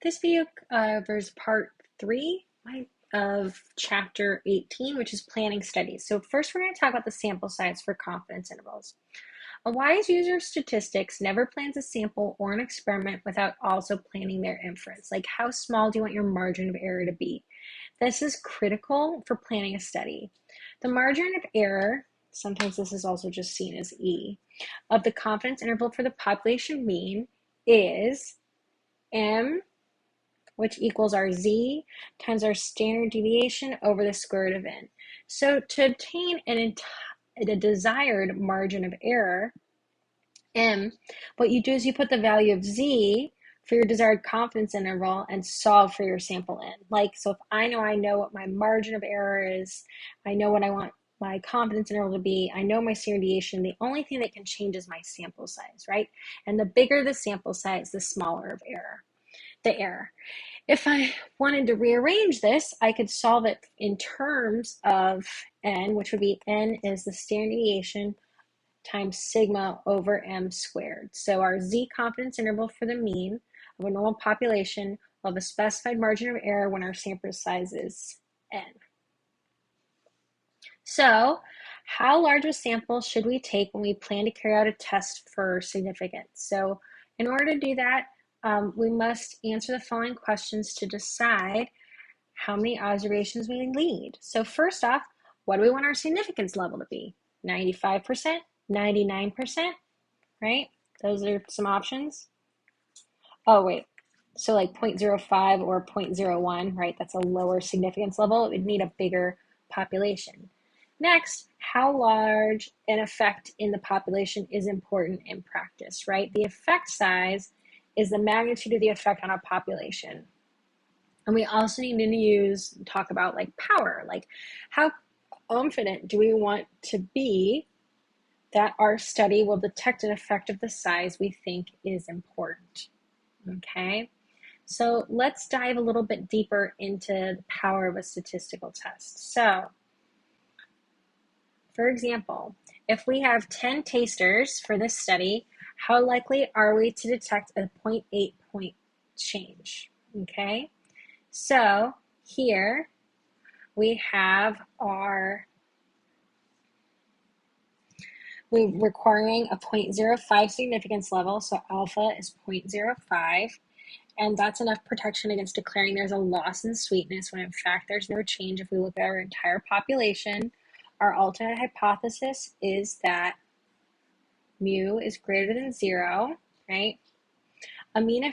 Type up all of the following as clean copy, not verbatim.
This video covers part 3 of chapter 18, which is planning studies. So first we're going to talk about the sample size for confidence intervals. A wise user of statistics never plans a sample or an experiment without also planning their inference. Like, how small do you want your margin of error to be? This is critical for planning a study. The margin of error, sometimes this is also just seen as E, of the confidence interval for the population mean is M, which equals our Z times our standard deviation over the square root of N. So to obtain a desired margin of error, M, what you do is you put the value of Z for your desired confidence interval and solve for your sample N. Like, so if I know what my margin of error is, I know what I want my confidence interval to be, I know my standard deviation, the only thing that can change is my sample size, right? And the bigger the sample size, the smaller the error. If I wanted to rearrange this, I could solve it in terms of N, which would be N is the standard deviation times sigma over M squared. So our Z confidence interval for the mean of a normal population will have a specified margin of error when our sample size is N. So how large a sample should we take when we plan to carry out a test for significance? So in order to do that, we must answer the following questions to decide how many observations we need. So first off, what do we want our significance level to be? 95%, 99%, right? Those are some options. Oh, wait. So like 0.05 or 0.01, right? That's a lower significance level. It would need a bigger population. Next, how large an effect in the population is important in practice, right? The effect size is the magnitude of the effect on a population. And we also need to talk about like power, like how confident do we want to be that our study will detect an effect of the size we think is important, okay? So let's dive a little bit deeper into the power of a statistical test. So, for example, if we have 10 tasters for this study, how likely are we to detect a 0.8 point change, okay? So here we have we're requiring a 0.05 significance level, so alpha is 0.05, and that's enough protection against declaring there's a loss in sweetness when in fact there's no change if we look at our entire population. Our alternate hypothesis is that mu is greater than 0, right? A mean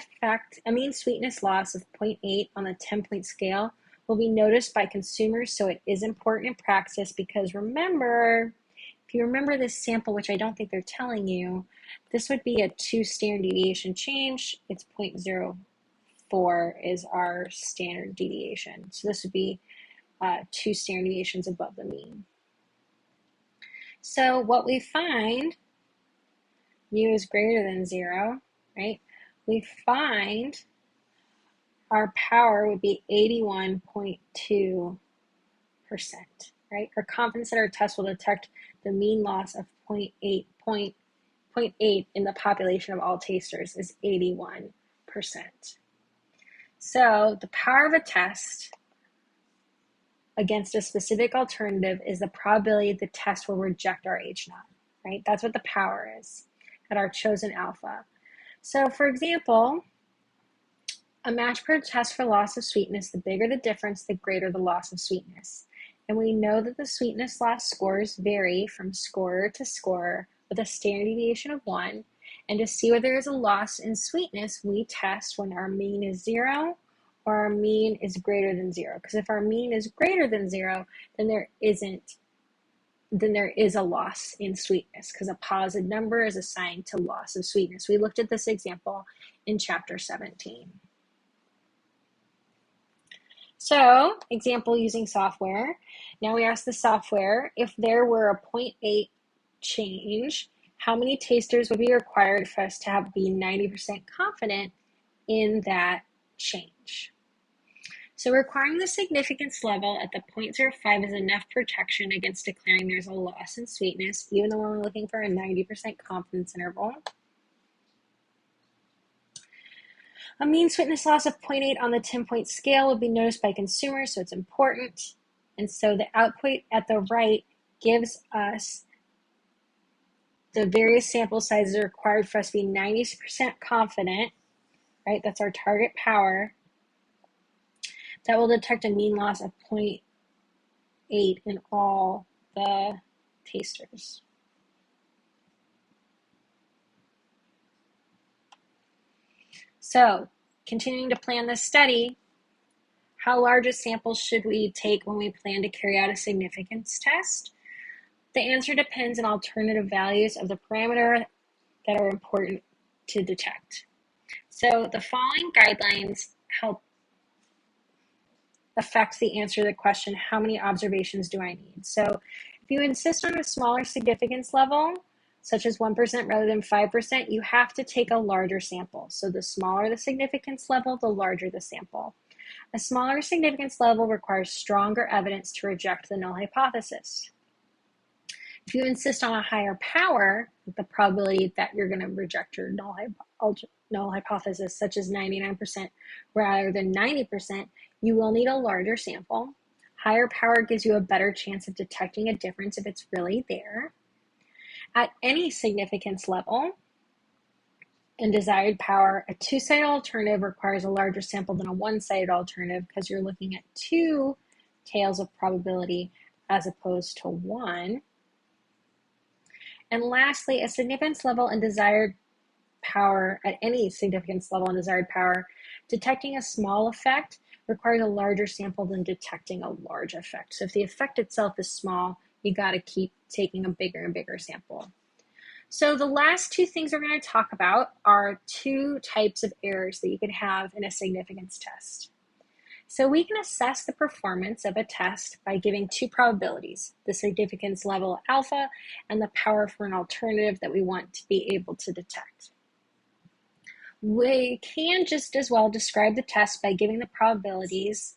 sweetness loss of 0.8 on the 10-point scale will be noticed by consumers, so it is important in practice because remember, if you remember this sample, which I don't think they're telling you, this would be a 2 standard deviation change. It's 0.04 is our standard deviation. So this would be 2 standard deviations above the mean. So what we find, mu is greater than 0, right? We find our power would be 81.2%, right? Our confidence interval test will detect the mean loss of 0.8 in the population of all tasters is 81%. So the power of a test against a specific alternative is the probability the test will reject our H0, right? That's what the power is at our chosen alpha. So for example, a match per test for loss of sweetness, the bigger the difference, the greater the loss of sweetness. And we know that the sweetness loss scores vary from scorer to scorer with a standard deviation of 1. And to see whether there is a loss in sweetness, we test when our mean is 0 or our mean is greater than 0. Because if our mean is greater than 0, then there is a loss in sweetness because a positive number is assigned to loss of sweetness. We looked at this example in chapter 17. So, example using software. Now we ask the software, if there were a 0.8 change, how many tasters would be required for us to be 90% confident in that change? So requiring the significance level at the 0.05 is enough protection against declaring there's a loss in sweetness, even though we're looking for a 90% confidence interval. A mean sweetness loss of 0.8 on the 10-point scale will be noticed by consumers, so it's important. And so the output at the right gives us the various sample sizes required for us to be 90% confident, right? That's our target power. That will detect a mean loss of 0.8 in all the tasters. So, continuing to plan this study, how large a sample should we take when we plan to carry out a significance test? The answer depends on alternative values of the parameter that are important to detect. So the following guidelines help affect the answer to the question, how many observations do I need? So if you insist on a smaller significance level, such as 1% rather than 5%, you have to take a larger sample. So the smaller the significance level, the larger the sample. A smaller significance level requires stronger evidence to reject the null hypothesis. If you insist on a higher power, the probability that you're going to reject your null hypothesis, such as 99% rather than 90%, you will need a larger sample. Higher power gives you a better chance of detecting a difference if it's really there. At any significance level and desired power, a two-sided alternative requires a larger sample than a one-sided alternative because you're looking at two tails of probability as opposed to one. And lastly, a significance level and desired power, at any significance level and desired power, detecting a small effect requires a larger sample than detecting a large effect. So if the effect itself is small, you got to keep taking a bigger and bigger sample. So the last two things we're going to talk about are two types of errors that you could have in a significance test. So we can assess the performance of a test by giving two probabilities, the significance level alpha and the power for an alternative that we want to be able to detect. We can just as well describe the test by giving the probabilities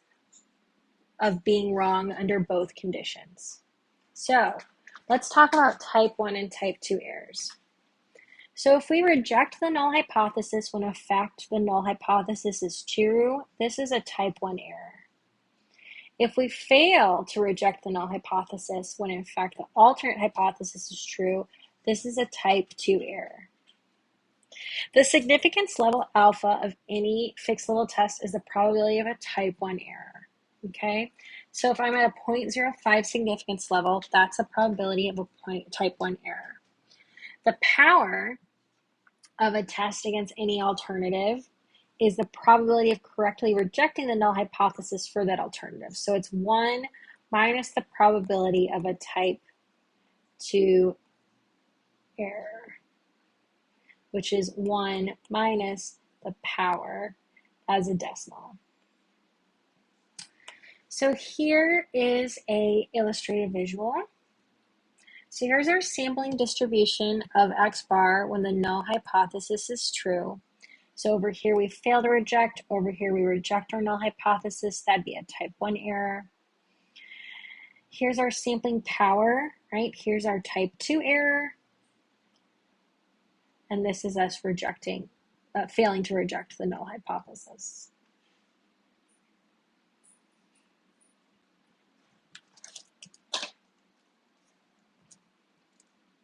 of being wrong under both conditions. So let's talk about type 1 and type 2 errors. So if we reject the null hypothesis when in fact the null hypothesis is true, this is a type 1 error. If we fail to reject the null hypothesis when in fact the alternate hypothesis is true, this is a type 2 error. The significance level alpha of any fixed level test is the probability of a type 1 error, okay? So if I'm at a 0.05 significance level, that's a probability of a type 1 error. The power of a test against any alternative is the probability of correctly rejecting the null hypothesis for that alternative. So it's 1 minus the probability of a type 2 error, which is 1 minus the power as a decimal. So here is an illustrative visual. So here's our sampling distribution of X bar when the null hypothesis is true. So over here we fail to reject, over here we reject our null hypothesis, that'd be a type 1 error. Here's our sampling power, right? Here's our type 2 error. And this is us failing to reject the null hypothesis.